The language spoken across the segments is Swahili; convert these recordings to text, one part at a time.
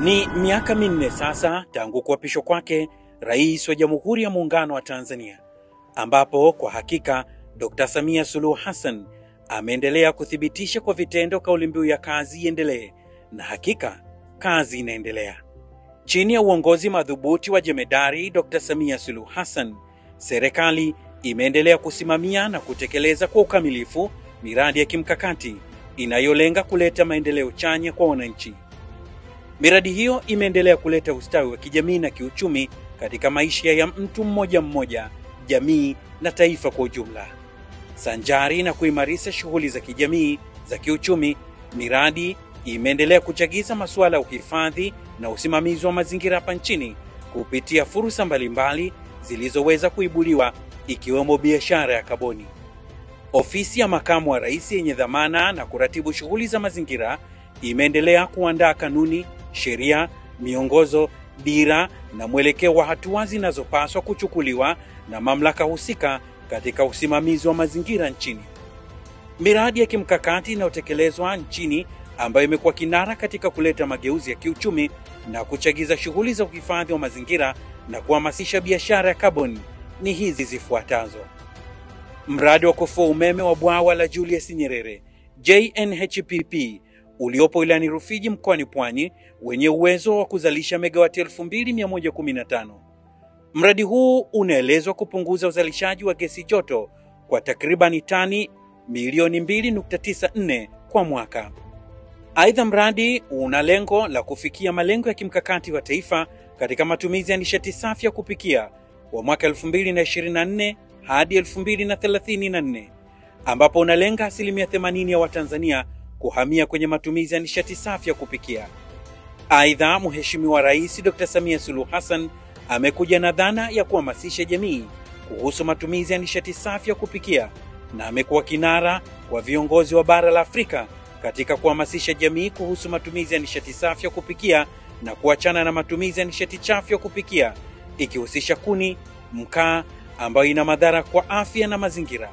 Ni miaka minne sasa tangu kuapishwa kwake Rais wa Jamhuri ya Muungano wa Tanzania, ambapo kwa hakika Dr. Samia Suluhu Hassan ameendelea kuthibitisha kwa vitendo kauli mbiu ya kazi iendelee, na hakika kazi inaendelea. Chini ya uongozi madhubuti wa Jemedari Dr. Samia Suluhu Hassan, serikali imeendelea kusimamia na kutekeleza kwa ukamilifu miradi ya kimkakati inayolenga kuleta maendeleo chanya kwa wananchi. Miradi hiyo imeendelea kuleta ustawi wa kijamii na kiuchumi katika maisha ya mtu mmoja mmoja, jamii na taifa kwa ujumla. Sanjari na kuimarisha shughuli za kijamii, za kiuchumi, miradi imeendelea kuchagiza masuala ya uhifadhi na usimamizi wa mazingira hapa nchini kupitia fursa mbalimbali zilizoweza kuibuliwa, ikiwemo biashara ya kaboni. Ofisi ya Makamu wa Rais yenye dhamana na kuratibu shughuli za mazingira imeendelea kuandaa kanuni, sheria, miongozo, dira na mwelekeo wa hatua zinazopaswa kuchukuliwa na mamlaka husika katika usimamizi wa mazingira nchini. Miradi ya kimkakati inayotekelezwa nchini ambayo imekuwa kinara katika kuleta mageuzi ya kiuchumi na kuchagiza shughuli za uhifadhi wa mazingira na kuhamasisha biashara ya kaboni ni hizi zifuatazo. Mradi wa kufua umeme wa bwawa la Julius Nyerere JNHPP uliopo wilayani Rufiji mkoani Pwani, wenye uwezo wa kuzalisha megawati 2115. Mradi huu unaelezwa kupunguza uzalishaji wa gesi joto kwa takribani tani milioni 2.94 kwa mwaka. Aidha, mradi una lengo la kufikia malengo ya kimkakati wa taifa katika matumizi ya nishati safi ya kupikia wa mwaka 2024 hadi 2034, ambapo unalenga 80% ya Watanzania kuhamia kwenye matumizi ya nishati safi ya kupikia. Aidha, Mheshimiwa Rais Dr. Samia Suluhu Hassan amekuja na dhana ya kuhamasisha jamii kuhusu matumizi ya nishati safi ya kupikia, na amekuwa kinara kwa viongozi wa bara la Afrika katika kuhamasisha jamii kuhusu matumizi ya nishati safi ya kupikia na kuachana na matumizi ya nishati chafu ya kupikia, ikihusisha kuni, mkaa, ambayo ina madhara kwa afya na mazingira.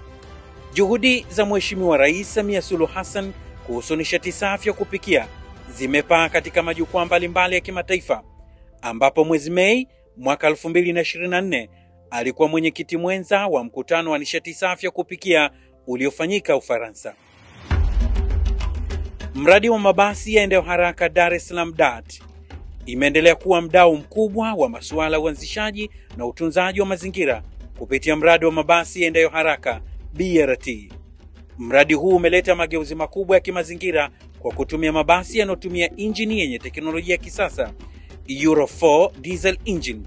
Juhudi za Mheshimiwa Rais Samia Suluhu Hassan kuhusu nishati safi ya kupikia zimepaa katika majukwaa mbalimbali ya kimataifa, ambapo mwezi Mei mwaka 2024 alikuwa mwenyekiti mwenza wa mkutano wa nishati safi ya kupikia uliofanyika Ufaransa. Mradi wa mabasi yaendayo haraka Dar es Salaam DART imeendelea kuwa mdau mkubwa wa masuala ya uanzishaji na utunzaji wa mazingira kupitia mradi wa mabasi yaendayo haraka BRT. Mradi huu umeleta mageuzi makubwa ya kimazingira kwa kutumia mabasi yanayotumia injini yenye teknolojia ya kisasa Euro 4 diesel engine,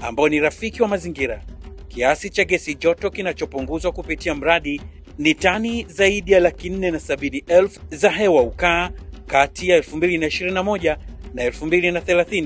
ambao ni rafiki wa mazingira. Kiasi cha gesi joto kinachopunguzwa kupitia mradi ni tani zaidi ya 470,000 za hewa ukaa kati ya 2021 na 2030,